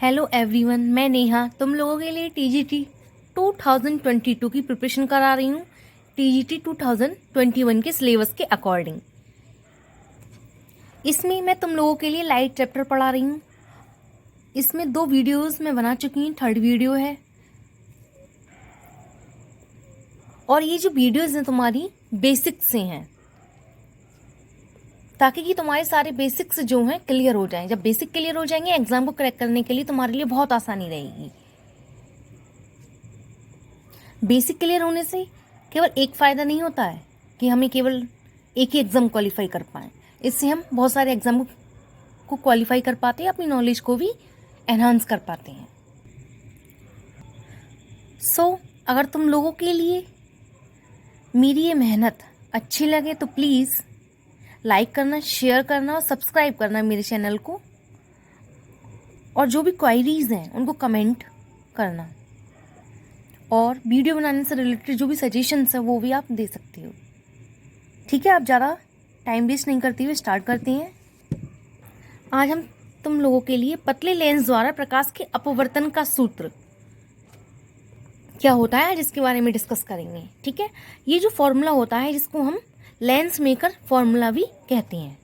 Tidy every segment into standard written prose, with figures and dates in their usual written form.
Hello everyone, मैं नेहा तुम लोगों के लिए टीजीटी 2022 की प्रिपरेशन करा रही हूँ। टीजीटी 2021 के सिलेबस के अकॉर्डिंग इसमें मैं तुम लोगों के लिए लाइट चैप्टर पढ़ा रही हूँ। इसमें 2 वीडियोस मैं बना चुकी हूँ, 3rd वीडियो है। और ये जो वीडियोस हैं तुम्हारी बेसिक से हैं, ताकि कि तुम्हारे सारे बेसिक्स जो हैं क्लियर हो जाएं। जब बेसिक क्लियर हो जाएंगे, एग्जाम को क्रैक करने के लिए तुम्हारे लिए बहुत आसानी रहेगी। बेसिक क्लियर होने से केवल एक फ़ायदा नहीं होता है कि हमें केवल एक ही एग्ज़ाम क्वालिफाई कर पाएँ। इससे हम बहुत सारे एग्ज़ाम को क्वालिफाई कर पाते हैं, अपनी नॉलेज को भी एनहांस कर पाते हैं। अगर तुम लोगों के लिए मेरी ये मेहनत अच्छी लगे तो प्लीज़ लाइक करना, शेयर करना और सब्सक्राइब करना मेरे चैनल को। और जो भी क्वायरीज़ हैं उनको कमेंट करना, और वीडियो बनाने से रिलेटेड जो भी सजेशंस है वो भी आप दे सकते हो। ठीक है, आप ज़्यादा टाइम वेस्ट नहीं करते हुए स्टार्ट करते हैं। आज हम तुम लोगों के लिए पतले लेंस द्वारा प्रकाश के अपवर्तन का सूत्र क्या होता है आज इसके बारे में डिस्कस करेंगे। ठीक है, ये जो फॉर्मूला होता है जिसको हम लेंस मेकर फॉर्मूला भी कहते हैं,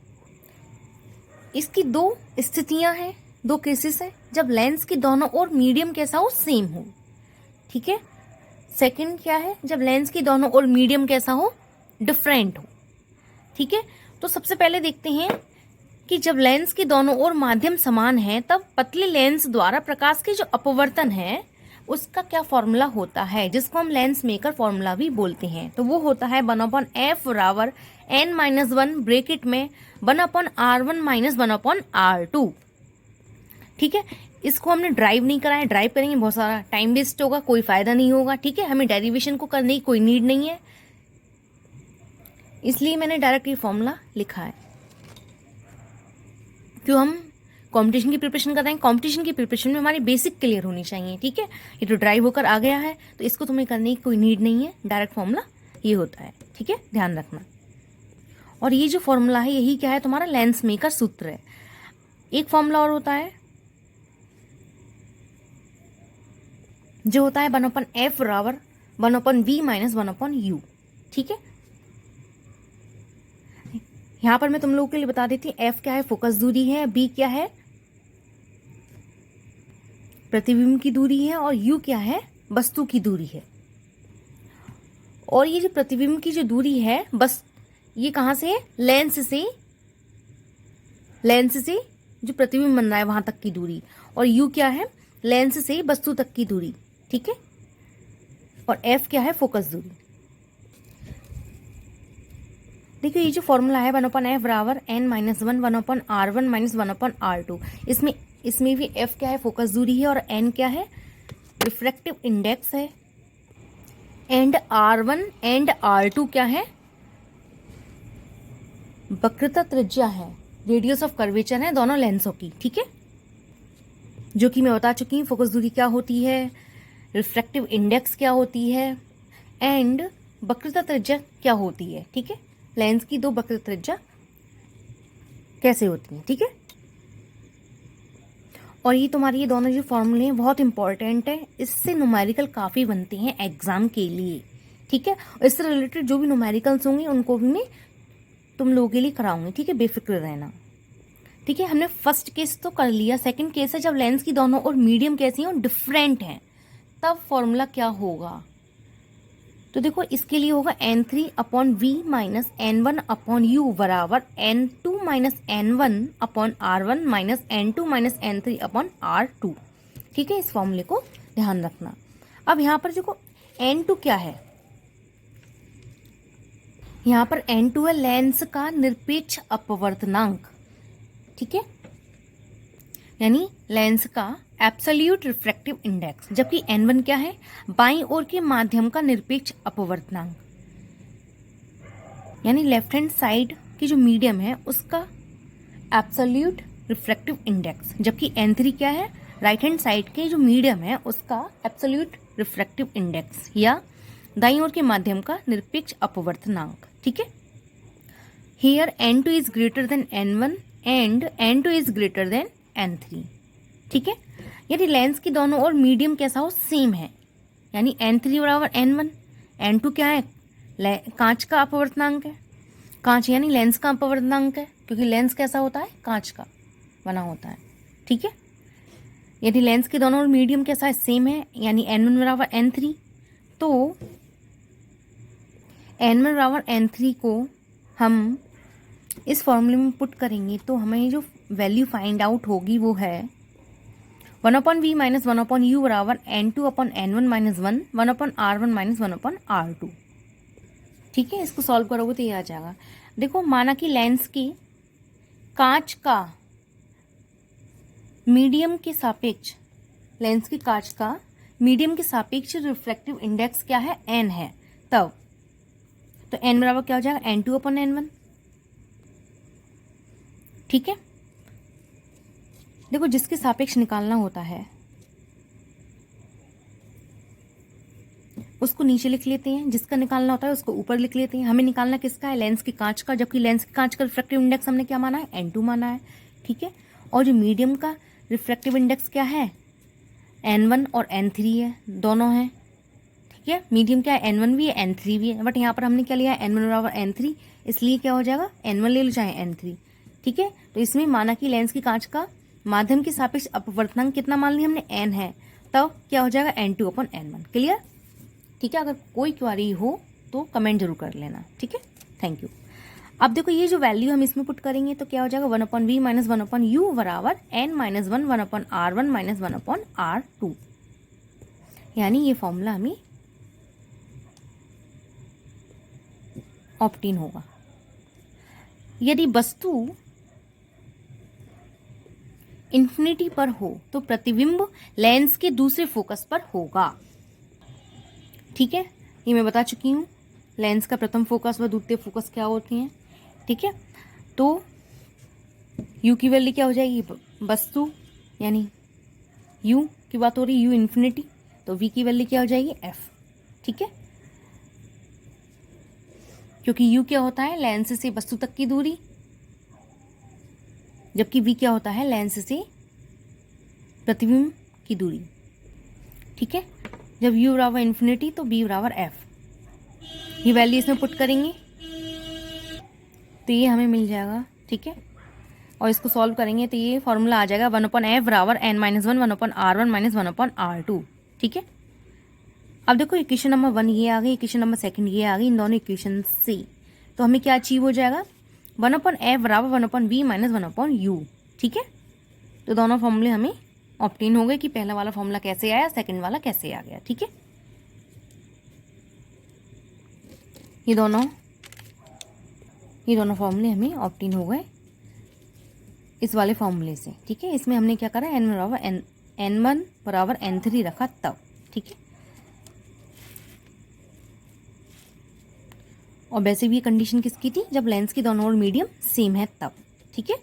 इसकी 2 स्थितियां हैं, 2 केसेस हैं जब लेंस की दोनों ओर मीडियम कैसा हो, सेम हो। ठीक है, सेकंड क्या है, जब लेंस की दोनों ओर मीडियम कैसा हो, डिफरेंट हो। ठीक है, तो सबसे पहले देखते हैं कि जब लेंस की दोनों ओर माध्यम समान है तब पतले लेंस द्वारा प्रकाश के जो अपवर्तन है उसका क्या फॉर्मूला होता है, जिसको हम लेंस मेकर फॉर्मूला भी बोलते हैं। तो वो होता है 1/f बराबर n-1 ब्रैकेट में 1/r1 - 1/r2। ठीक है, इसको हमने ड्राइव नहीं करा है, ड्राइव करेंगे बहुत सारा टाइम वेस्ट होगा, कोई फायदा नहीं होगा। ठीक है, हमें डेरिवेशन को करने की कोई नीड नहीं है, इसलिए मैंने डायरेक्ट ये फॉर्मूला लिखा है। क्यों हम कंपटीशन की प्रिपरेशन कर रहे हैं, कंपटीशन की प्रिपरेशन में हमारी बेसिक क्लियर होनी चाहिए। ठीक है, ये तो ड्राइव होकर आ गया है तो इसको तुम्हें करने की कोई नीड नहीं है, डायरेक्ट फॉर्मूला ये होता है। ठीक है, ध्यान रखना। और ये जो फॉर्मूला है यही क्या है, तुम्हारा लेंस मेकर सूत्र है। एक फॉर्मूला और होता है जो होता है 1/f बराबर 1/v - 1/u। ठीक है, यहां पर मैं तुम लोगों के लिए बता देती हूँ, f क्या है, फोकस दूरी है, b क्या है, प्रतिबिंब की दूरी है, और u क्या है, वस्तु की दूरी है। और ये जो प्रतिबिंब की जो दूरी है, बस ये कहां से है, लेंस से जो प्रतिबिंब बन रहा है वहां तक की दूरी। और u क्या है, लेंस से वस्तु तक की दूरी। ठीक है, और f क्या है, फोकस दूरी। देखिए ये जो फॉर्मूला है 1/f बराबर n-1 1/r1 - 1/r2, इसमें भी f क्या है, फोकस दूरी है, और n क्या है, रिफ्रैक्टिव इंडेक्स है, एंड r1 एंड r2 क्या है, वक्रता त्रिज्या है, रेडियस ऑफ कर्वेचर है दोनों लेंसों की। ठीक है, जो कि मैं बता चुकी हूँ, फोकस दूरी क्या होती है, रिफ्रैक्टिव इंडेक्स क्या होती है, एंड वक्रता त्रिज्या क्या होती है। ठीक है, लेंस की 2 वक्रता त्रिज्या कैसे होती है। ठीक है, और ये तुम्हारी ये दोनों जो फॉर्मूले हैं बहुत इंपॉर्टेंट है, इससे न्यूमेरिकल काफ़ी बनते हैं एग्जाम के लिए। ठीक है, इससे रिलेटेड जो भी न्यूमेरिकल्स होंगे उनको भी मैं तुम लोगों के लिए कराऊंगी। ठीक है, बेफिक्र रहना। ठीक है, हमने फर्स्ट केस तो कर लिया। सेकंड केस है जब लेंस की दोनों और मीडियम कैसी हैं, डिफरेंट हैं, तब फॉर्मूला क्या होगा। तो देखो इसके लिए होगा n3/v - n1/u बराबर n2 - n1/r1 - n2 - n3/r2। ठीक है, इस फॉर्मूले को ध्यान रखना। अब यहाँ पर देखो n2 क्या है, यहाँ पर n2 है लेंस का निरपेक्ष अपवर्तनांक। ठीक है, यानी लेंस का एब्सोल्यूट रिफ्रैक्टिव इंडेक्स, जबकि n1 क्या है, बाईं ओर के माध्यम का निरपेक्ष अपवर्तनांक, यानी लेफ्ट हैंड साइड की जो मीडियम है उसका एब्सोल्यूट रिफ्रैक्टिव इंडेक्स, जबकि n3 क्या है, राइट हैंड साइड के जो मीडियम है उसका एब्सोल्यूट रिफ्रैक्टिव इंडेक्स या दाईं ओर के माध्यम का निरपेक्ष अपवर्तनांक। ठीक है, here n2 is greater than n1 and n2 is greater than n3। ठीक है। यदि लेंस की दोनों ओर मीडियम कैसा हो, सेम है, यानी n3 बराबर n1, n2 क्या है, कांच का अपवर्तनांक है, कांच यानी लेंस का अपवर्तनांक है, क्योंकि लेंस कैसा होता है, कांच का बना होता है। ठीक है। यदि लेंस के दोनों ओर मीडियम कैसा है, सेम है, यानी n1 बराबर n3, तो n1 बराबर n3 को हम इस फॉर्मूले में पुट करेंगे तो हमें जो वैल्यू फाइंड आउट होगी वो है 1/v माइनस 1/u बराबर n2/n1 minus 1/r1 minus 1/r2। ठीक है। इसको सॉल्व करोगे तो ये आ जाएगा। देखो, माना कि लेंस की कांच का मीडियम के सापेक्ष, लेंस की कांच का मीडियम के सापेक्ष रिफ्रैक्टिव इंडेक्स क्या है, n है, तब तो n बराबर क्या हो जाएगा, n2/n1। ठीक है। देखो, जिसके सापेक्ष निकालना होता है उसको नीचे लिख लेते हैं, जिसका निकालना होता है उसको ऊपर लिख लेते हैं। हमें निकालना किसका है, लेंस की कांच का, जबकि लेंस की कांच का रिफ्रैक्टिव इंडेक्स हमने क्या माना है, n2 माना है। ठीक है। और जो मीडियम का रिफ्रैक्टिव इंडेक्स क्या है, n1 और n3 है, दोनों हैं। ठीक है। मीडियम क्या है, n1 भी है, n3 भी है, बट यहाँ पर हमने क्या लिया है, n1 बराबर n3, इसलिए क्या हो जाएगा, n1 ले लो चाहे n3। ठीक है। तो इसमें माना कि लेंस की कांच का माध्यम के सापेक्ष अपवर्तनांक कितना मान लिया हमने, n है, तब क्या हो जाएगा, n2/n1। क्लियर। ठीक है। अगर कोई क्वेरी हो तो कमेंट जरूर कर लेना। ठीक है। Thank you. अब देखो, ये जो वैल्यू हम इसमें पुट करेंगे तो क्या हो जाएगा, 1/v माइनस 1/u बराबर n minus 1 1/r1 minus 1/r2, यानी ये फॉर्मूला हमें ऑप्टेन होगा। यदि वस्तु इन्फिनिटी पर हो तो प्रतिबिंब लेंस के दूसरे फोकस पर होगा। ठीक है। ये मैं बता चुकी हूँ, लेंस का प्रथम फोकस व द्वितीय फोकस क्या होते हैं। ठीक है। तो u की वैल्यू क्या हो जाएगी, वस्तु यानी u की बात हो रही है, u इन्फिनिटी, तो v की वैल्यू क्या हो जाएगी, f। ठीक है। क्योंकि u क्या होता है, लेंस से वस्तु तक की दूरी, जबकि v क्या होता है, लेंस से प्रतिबिंब की दूरी। ठीक है। जब u बराबर इन्फिनिटी तो b बराबर f, ये वैल्यू इसमें पुट करेंगे तो ये हमें मिल जाएगा। ठीक है। और इसको सॉल्व करेंगे तो ये फॉर्मूला आ जाएगा 1/f बराबर n minus 1 1/r1 minus 1/r2। ठीक है। अब देखो, इक्वेशन नंबर 1 ये आ गई, इक्वेशन नंबर 2 ये आ गई, इन दोनों इक्वेशन से तो हमें क्या अचीव हो जाएगा, 1/f बराबर 1/v माइनस 1/u। ठीक है। तो दोनों फॉर्मूले हमें ऑप्टेन हो गए कि पहला वाला फॉर्मूला कैसे आया, सेकंड वाला कैसे आ गया। ठीक है। ये दोनों फॉर्मूले हमें ऑप्टेन हो गए इस वाले फॉर्मूले से। ठीक है। इसमें हमने क्या करा, n1 बराबर n3 रखा तब। ठीक है। और वैसे भी ये कंडीशन किसकी थी, जब लेंस की दोनों ओर मीडियम सेम है तब। ठीक है।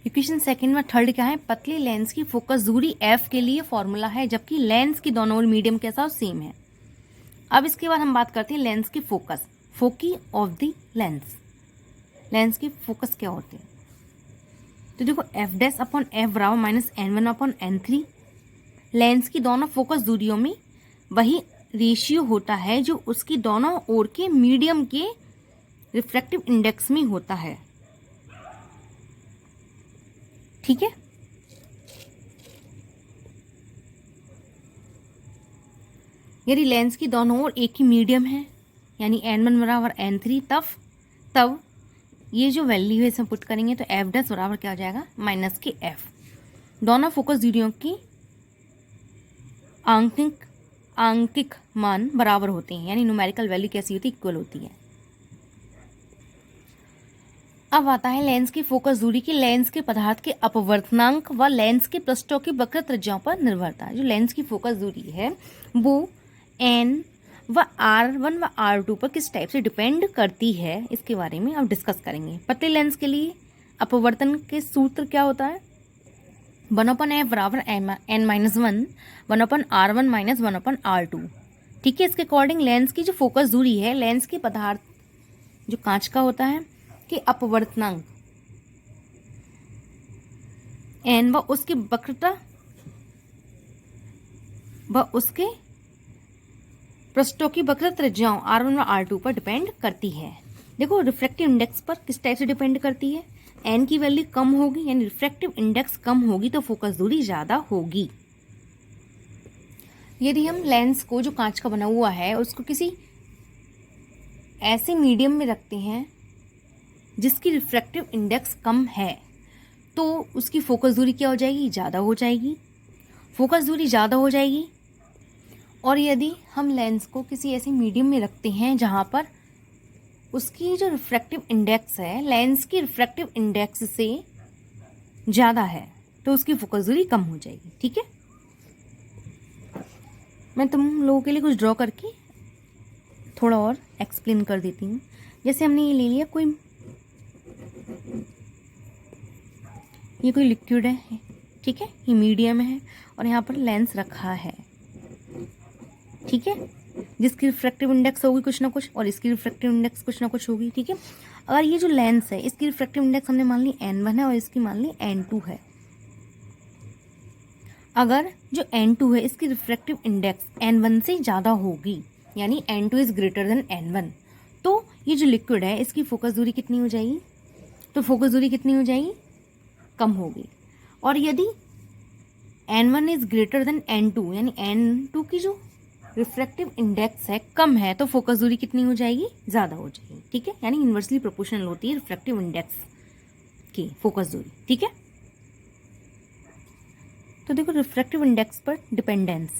इक्वेशन सेकंड में थर्ड क्या है, पतली लेंस की फोकस दूरी f के लिए फॉर्मूला है, जबकि लेंस की दोनों ओर मीडियम कैसा हो, सेम है। अब इसके बाद हम बात करते हैं लेंस की focus, foci of the lens. Lens की फोकस क्या होते हैं, तो देखो f'/f बराबर माइनस n1/n3। लेंस की दोनों फोकस दूरियों में वही रेशियो होता है जो उसकी दोनों ओर के मीडियम के रिफ्रैक्टिव इंडेक्स में होता है। ठीक है। यदि लेंस की दोनों ओर एक ही मीडियम है, यानी n1 बराबर n3, तब ये जो वैल्यू है इसमें पुट करेंगे तो f' बराबर क्या हो जाएगा, माइनस के f। दोनों फोकस दूरियों की आंकिक मान बराबर होते हैं, यानी न्यूमेरिकल वैल्यू कैसी होती है, इक्वल होती है। अब आता है लेंस की फोकस दूरी की लेंस के पदार्थ के अपवर्तनांक व लेंस के पृष्ठों की वक्र त्रिज्याओं पर निर्भरता है। जो लेंस की फोकस दूरी है वो n व r1 व r2 पर किस टाइप से डिपेंड करती है, इसके बारे में अब डिस्कस करेंगे। पतले लेंस के लिए अपवर्तन के सूत्र क्या होता है, 1/f बराबर n minus 1 1/r1 minus 1/r2। ठीक है। इसके अकॉर्डिंग लेंस की जो फोकस दूरी है, लेंस के पदार्थ जो कांच का होता है कि अपवर्तनांक एन व उसकी वक्रता व उसके पृष्ठों की वक्र त्रिज्याओं R1 व R2 पर डिपेंड करती है। देखो रिफ्रैक्टिव इंडेक्स पर किस टाइप से डिपेंड करती है, एन की वैल्यू कम होगी यानी रिफ्रैक्टिव इंडेक्स कम होगी तो फोकस दूरी ज्यादा होगी। यदि हम लेंस को जो कांच का बना हुआ है उसको किसी ऐसे मीडियम में रखते हैं जिसकी रिफ्रैक्टिव इंडेक्स कम है तो उसकी फोकस दूरी क्या हो जाएगी, ज़्यादा हो जाएगी। फोकस दूरी ज़्यादा हो जाएगी। और यदि हम लेंस को किसी ऐसे मीडियम में रखते हैं जहाँ पर उसकी जो रिफ्रैक्टिव इंडेक्स है लेंस की रिफ्रैक्टिव इंडेक्स से ज़्यादा है तो उसकी फोकस दूरी कम हो जाएगी। ठीक है, मैं तुम लोगों के लिए कुछ ड्रॉ करके थोड़ा और एक्सप्लेन कर देती हूँ। जैसे हमने ये ले लिया, ये कोई लिक्विड है, ठीक है, ये मीडियम है और यहाँ पर लेंस रखा है, ठीक है, जिसकी रिफ्रैक्टिव इंडेक्स होगी कुछ ना कुछ और इसकी रिफ्रैक्टिव इंडेक्स कुछ ना कुछ होगी। ठीक है, अगर ये जो लेंस है इसकी रिफ्रैक्टिव इंडेक्स हमने मान ली N1 है और इसकी मान ली N2 है। अगर जो N2 है इसकी रिफ्रैक्टिव इंडेक्स N1 से ज़्यादा होगी यानी N2 is greater than N1 तो ये जो लिक्विड है इसकी फोकस दूरी कितनी हो जाएगी, तो फोकस दूरी कितनी हो जाएगी, कम होगी। और यदि N1 is greater than N2 यानी N2 की जो रिफ्रैक्टिव इंडेक्स है कम है तो फोकस दूरी कितनी हो जाएगी, ज़्यादा हो जाएगी। ठीक है, यानी इन्वर्सली प्रोपोर्शनल होती है रिफ्रैक्टिव इंडेक्स की फोकस दूरी। ठीक है, तो देखो रिफ्रैक्टिव इंडेक्स पर डिपेंडेंस,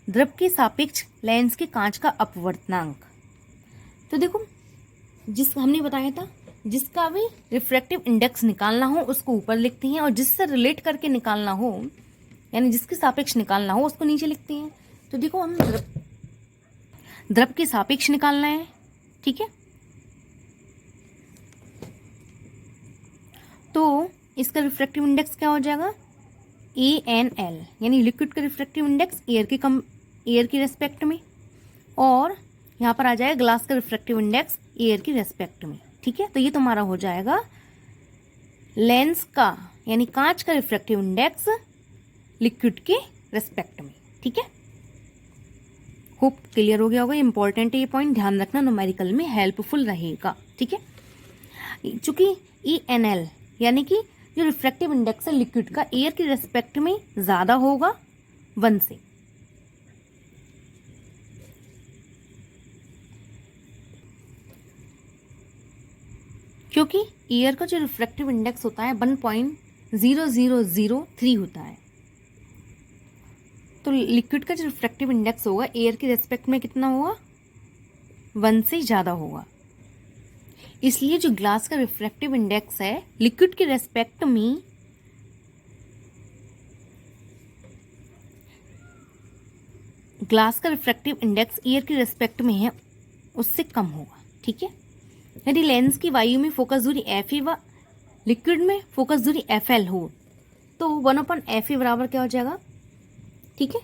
द्रव के सापेक्ष लेंस के कांच का अपवर्तनांक। तो देखो जिस हमने बताया था जिसका भी रिफ्रैक्टिव इंडेक्स निकालना हो उसको ऊपर लिखते हैं और जिससे रिलेट करके निकालना हो यानी जिसके सापेक्ष निकालना हो उसको नीचे लिखते हैं। तो देखो हम द्रव के सापेक्ष निकालना है, ठीक है, तो इसका रिफ्रैक्टिव इंडेक्स क्या हो जाएगा, ANL यानी लिक्विड का रिफ्रैक्टिव इंडेक्स एयर की रेस्पेक्ट में और यहाँ पर आ जाएगा ग्लास का रिफ्रैक्टिव इंडेक्स एयर की रेस्पेक्ट में। ठीक है, तो ये तुम्हारा हो जाएगा लेंस का यानी कांच का रिफ्रैक्टिव इंडेक्स लिक्विड के रेस्पेक्ट में। ठीक है, होप क्लियर हो गया होगा। इंपॉर्टेंट है ये पॉइंट, ध्यान रखना, न्यूमेरिकल में हेल्पफुल रहेगा। ठीक है, चूंकि ENL यानी कि जो रिफ्रैक्टिव इंडेक्स है लिक्विड का एयर के रेस्पेक्ट में ज्यादा होगा 1 से, क्योंकि एयर का जो रिफ्रैक्टिव इंडेक्स होता है 1.0003 होता है तो लिक्विड का जो रिफ्रैक्टिव इंडेक्स होगा एयर के रेस्पेक्ट में कितना होगा, 1 से ज़्यादा होगा। इसलिए जो ग्लास का रिफ्रैक्टिव इंडेक्स है लिक्विड के रेस्पेक्ट में ग्लास का रिफ्रैक्टिव इंडेक्स एयर के रेस्पेक्ट में है उससे कम होगा। ठीक है, यदि लेंस की वायु में फोकस दूरी FA व लिक्विड में फोकस दूरी FL हो तो 1/FA बराबर क्या हो जाएगा, ठीक है,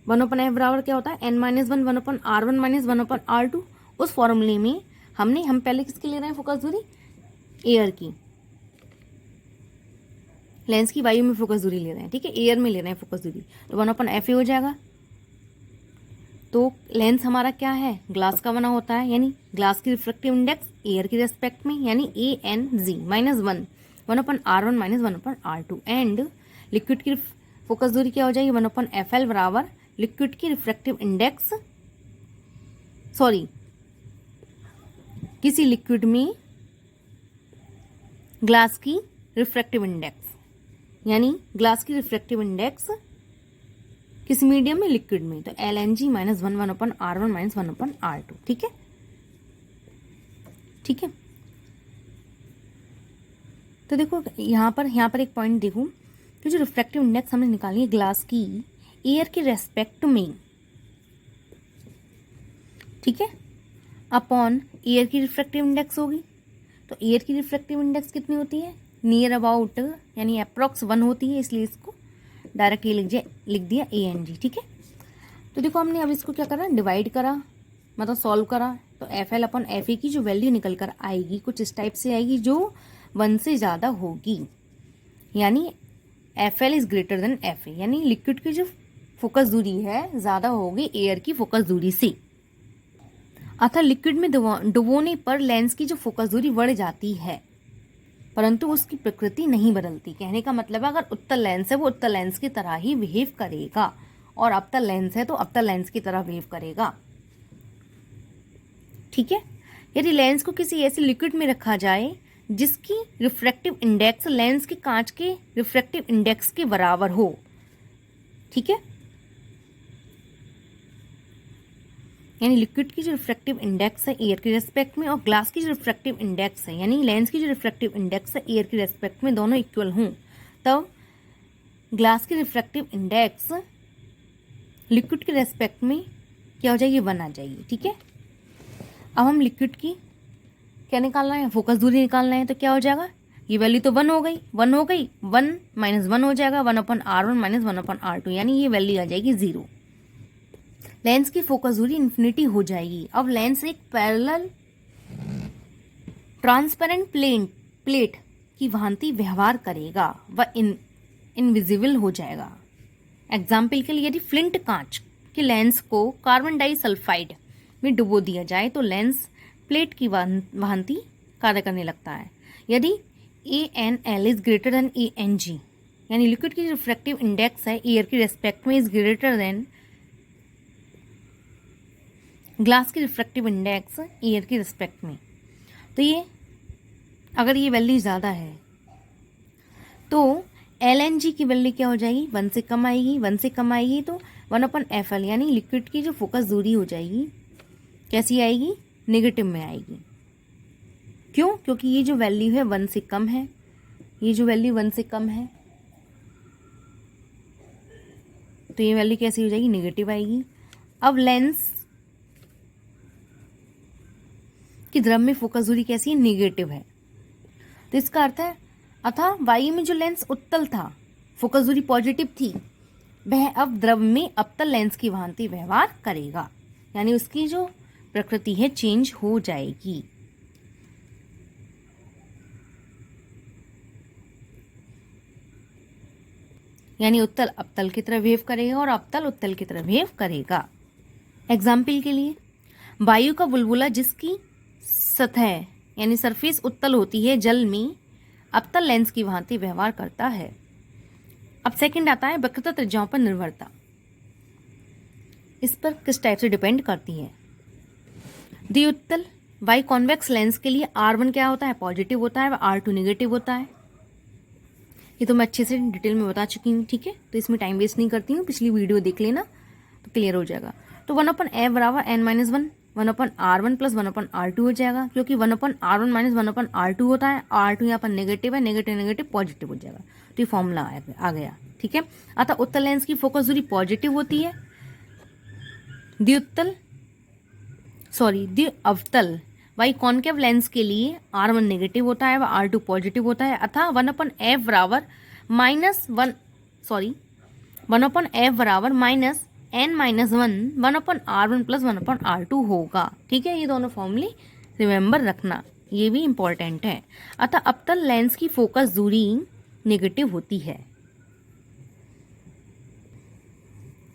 1/F बराबर क्या होता है, N-1 1/R1 1/R2। उस फॉर्मूले में हम पहले किसके ले रहे हैं फोकस दूरी, एयर की, लेंस की वायु में फोकस दूरी ले रहे हैं, ठीक है, एयर में ले रहे हैं फोकस दूरी, तो 1/FA हो जाएगा। तो लेंस हमारा क्या है, ग्लास का बना होता है यानी ग्लास की रिफ्रैक्टिव इंडेक्स एयर की रेस्पेक्ट में यानी ANG -1 1/R1 1/R2 and liquid की फोकस दूरी क्या हो जाएगी 1/FL बराबर लिक्विड की रिफ्रैक्टिव इंडेक्स, सॉरी किसी लिक्विड में ग्लास की रिफ्रैक्टिव इंडेक्स यानी ग्लास की रिफ्रैक्टिव इंडेक्स किस मीडियम में, लिक्विड में, तो LNG -1 1/R1 1/R2। ठीक है, ठीक है, तो देखो यहाँ पर एक पॉइंट देखो कि जो रिफ्रैक्टिव इंडेक्स हमने निकाली है ग्लास की एयर के रेस्पेक्ट में, ठीक है, अपॉन एयर की रिफ्रैक्टिव इंडेक्स होगी। तो एयर की रिफ्रैक्टिव इंडेक्स कितनी होती है, नियर अबाउट यानी अप्रॉक्स 1 होती है, इसलिए इसको डायरेक्ट ये लिख दिया ANG। ठीक है, तो देखो हमने अब इसको क्या करा, डिवाइड करा, मतलब सॉल्व करा, तो FL/FA की जो वैल्यू निकल कर आएगी कुछ इस टाइप से आएगी जो 1 से ज़्यादा होगी, यानी F L is greater than F A, यानी लिक्विड की जो फोकस दूरी है ज़्यादा होगी एयर की फोकस दूरी से। अतः लिक्विड में डुबोने पर लेंस की जो फोकस दूरी बढ़ जाती है, परंतु उसकी प्रकृति नहीं बदलती। कहने का मतलब है अगर उत्तल लेंस है वो उत्तल लेंस की तरह ही बिहेव करेगा, और अवतल लेंस है तो अवतल लेंस की तरह बिहेव करेगा। ठीक है। यदि लेंस को किसी ऐसे लिक्विड में रखा जाए जिसकी रिफ्रैक्टिव इंडेक्स लेंस के कांच के रिफ्रैक्टिव इंडेक्स के बराबर हो, ठीक है, यानी लिक्विड की जो रिफ्रैक्टिव इंडेक्स है एयर के रेस्पेक्ट में, और ग्लास की जो रिफ्रैक्टिव इंडेक्स है यानी लेंस की जो रिफ्रैक्टिव इंडेक्स है एयर के रेस्पेक्ट में, दोनों इक्वल हों, तब ग्लास की रिफ्रैक्टिव इंडेक्स लिक्विड के रेस्पेक्ट में क्या हो जाएगी, 1 आ जाएगी। ठीक है। अब हम लिक्विड की क्या निकालना है, फोकस दूरी निकालना है, तो क्या हो जाएगा, ये वैल्यू तो 1 हो गई, 1 हो गई, 1 माइनस 1 हो जाएगा, 1/r1 माइनस 1/r2, यानी ये वैल्यू आ जाएगी 0। लेंस की फोकस दूरी इन्फिनिटी हो जाएगी। अब लेंस एक पैरेलल ट्रांसपेरेंट प्लेट की भांति व्यवहार करेगा, वह इनविजिबल हो जाएगा। एग्जाम्पल के लिए यदि फ्लिंट कांच के लेंस को कार्बन डाइसल्फाइड में डुबो दिया जाए तो लेंस प्लेट की भांति कार्य करने लगता है। यदि ANL is greater than ANG, यानी लिक्विड की रिफ्रैक्टिव इंडेक्स है एयर की रेस्पेक्ट में इज ग्रेटर देन ग्लास की रिफ्रैक्टिव इंडेक्स एयर की रिस्पेक्ट में, तो ये अगर ये वैल्यू ज़्यादा है तो LNG की वैल्यू क्या हो जाएगी, 1 से कम आएगी, 1 से कम आएगी तो 1/FL, यानी लिक्विड की जो फोकस दूरी हो जाएगी कैसी आएगी, नेगेटिव में आएगी। क्यों, क्योंकि ये जो वैल्यू है 1 से कम है, ये जो वैल्यू 1 से कम है तो ये वैल्यू कैसी हो जाएगी, नेगेटिव आएगी। अब लेंस कि द्रव में फोकस दूरी कैसी है, नेगेटिव है, तो इसका अर्थ है अतः वायु में जो लेंस उत्तल था, फोकस दूरी पॉजिटिव थी, वह अब द्रव में अवतल लेंस की भांति व्यवहार करेगा, यानी उसकी जो प्रकृति है चेंज हो जाएगी। यानी उत्तल अवतल की तरह बिहेव करेगा और अवतल उत्तल की तरह बिहेव करेगा। एग्जाम्पल के लिए वायु का बुलबुला जिसकी सतह यानी सरफेस उत्तल होती है जल में अवतल लेंस की भांति व्यवहार करता है। अब सेकंड आता है वक्रता त्रिज्याओं पर निर्भरता। इस पर किस टाइप से डिपेंड करती है। द्विउत्तल वाई कॉन्वेक्स लेंस के लिए R1 क्या होता है, पॉजिटिव होता है, R2 नेगेटिव होता है। ये तो मैं अच्छे से डिटेल में बता चुकी हूँ। ठीक है, तो इसमें टाइम वेस्ट नहीं करती हूँ, पिछली वीडियो देख लेना तो क्लियर हो जाएगा। तो 1/f बराबर n-1 1/r1 प्लस 1/r2 हो जाएगा, क्योंकि 1/r1 माइनस 1/r2 होता है, R2 यहाँ पर नेगेटिव है, नेगेटिव नेगेटिव पॉजिटिव हो जाएगा, तो ये फॉर्मूला आ गया। ठीक है, अतः उत्तल लेंस की फोकस दूरी पॉजिटिव होती है, द्विअवतल वाई कॉनकेव लेंस के लिए R1 नेगेटिव होता है व R2 पॉजिटिव होता है, अतः 1/f बराबर minus n-1 1/r1 plus 1/r2 होगा। ठीक है, ये दोनों फॉर्मूले रिमेंबर रखना, ये भी इंपॉर्टेंट है। अतः अवतल लेंस की फोकस दूरी नेगेटिव होती है।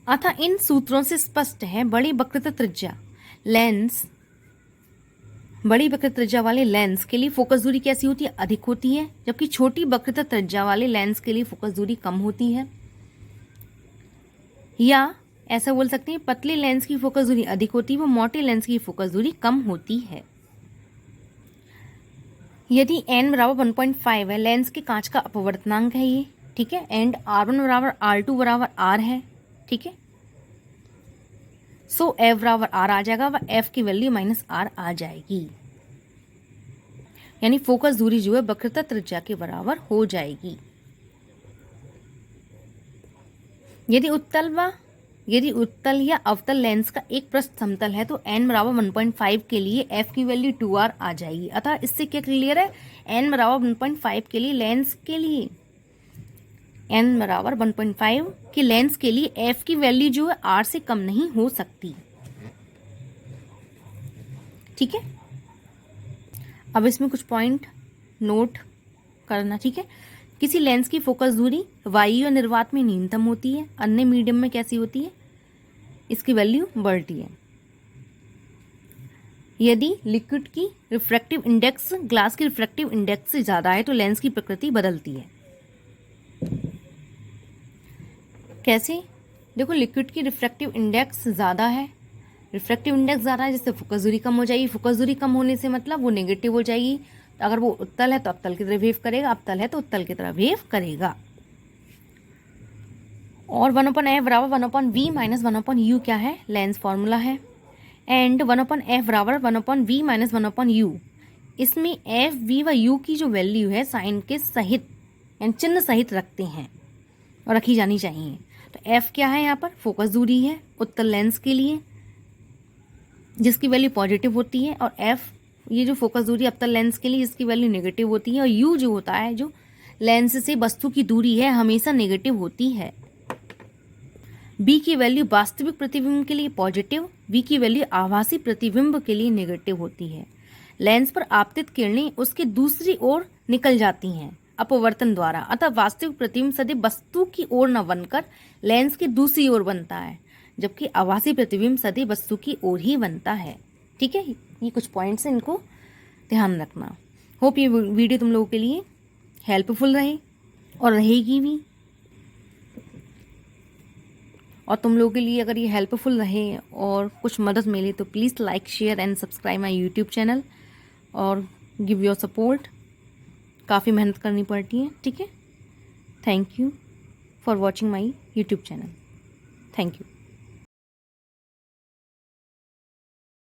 अतः इन सूत्रों से स्पष्ट है बड़ी वक्रता त्रिज्या वाले लेंस के लिए फोकस दूरी कैसी होती है, अधिक होती है, जबकि छोटी वक्रता त्रिज्या वाले लेंस के लिए फोकस दूरी कम होती है। या ऐसा बोल सकते हैं पतले लेंस की फोकस दूरी अधिक होती है व मोटे लेंस की फोकस दूरी कम होती है। यदि n बराबर 1.5 है, लेंस के कांच का अपवर्तनांक है ये, ठीक है, एंड R1 बराबर R2 बराबर R है, ठीक है, सो f बराबर R आ जाएगा व f की वैल्यू -R आ जाएगी, यानी फोकस दूरी जो है वक्रता त्रिज्या के बराबर हो जाएगी। यदि उत्तल या अवतल लेंस का एक पृष्ठ समतल है तो n बराबर 1.5 के लिए f की वैल्यू 2r आ जाएगी। अतः इससे क्या क्लियर है, n बराबर 1.5 के लिए लेंस के लिए n बराबर 1.5 के लेंस के लिए f की वैल्यू जो है r से कम नहीं हो सकती। ठीक है, अब इसमें कुछ पॉइंट नोट करना। ठीक है, किसी लेंस की फोकस दूरी वायु और निर्वात में न्यूनतम होती है, अन्य मीडियम में कैसी होती है, इसकी वैल्यू बढ़ती है। यदि लिक्विड की रिफ्रैक्टिव इंडेक्स ग्लास की रिफ्रैक्टिव इंडेक्स से ज़्यादा है तो लेंस की प्रकृति बदलती है। कैसे? देखो, लिक्विड की रिफ्रैक्टिव इंडेक्स ज़्यादा है, रिफ्रैक्टिव इंडेक्स ज़्यादा है जिससे फोकस दूरी कम हो जाएगी। फोकस दूरी कम होने से मतलब वो नेगेटिव हो जाएगी। तो अगर वो उत्तल है तो अवतल की तरह वेव करेगा, अवतल है तो उत्तल की तरह वेव करेगा। और 1/f बराबर 1/v माइनस 1/u क्या है? लेंस फॉर्मूला है। एंड 1/f बराबर 1/v माइनस 1/u। इसमें एफ, वी व यू की जो वैल्यू है साइन के सहित यानी चिन्ह सहित रखते हैं और रखी जानी चाहिए। तो एफ क्या है? यहाँ पर फोकस दूरी है उत्तल लेंस के लिए जिसकी वैल्यू पॉजिटिव होती है, और एफ ये जो फोकस दूरी अवतल लेंस के लिए जिसकी वैल्यू नेगेटिव होती है, और यू जो होता है जो लेंस से वस्तु की दूरी है हमेशा नेगेटिव होती है। बी की वैल्यू वास्तविक प्रतिबिंब के लिए पॉजिटिव, वी की वैल्यू आभासी प्रतिबिंब के लिए नेगेटिव होती है। लेंस पर आपतित किरणें उसके दूसरी ओर निकल जाती हैं अपवर्तन द्वारा, अतः वास्तविक प्रतिबिंब सदैव वस्तु की ओर न बनकर लेंस की दूसरी ओर बनता है, जबकि आभासी प्रतिबिंब सदैव वस्तु की ओर ही बनता है। ठीक है, ये कुछ पॉइंट्स हैं, इनको ध्यान रखना। होप ये वीडियो तुम लोगों के लिए हेल्पफुल रहे और रहेगी भी। और तुम लोगों के लिए अगर ये हेल्पफुल रहे और कुछ मदद मिले तो please like, share and subscribe my YouTube channel और गिव योर सपोर्ट। काफ़ी मेहनत करनी पड़ती है। ठीक है, thank you for watching my YouTube channel. Thank you.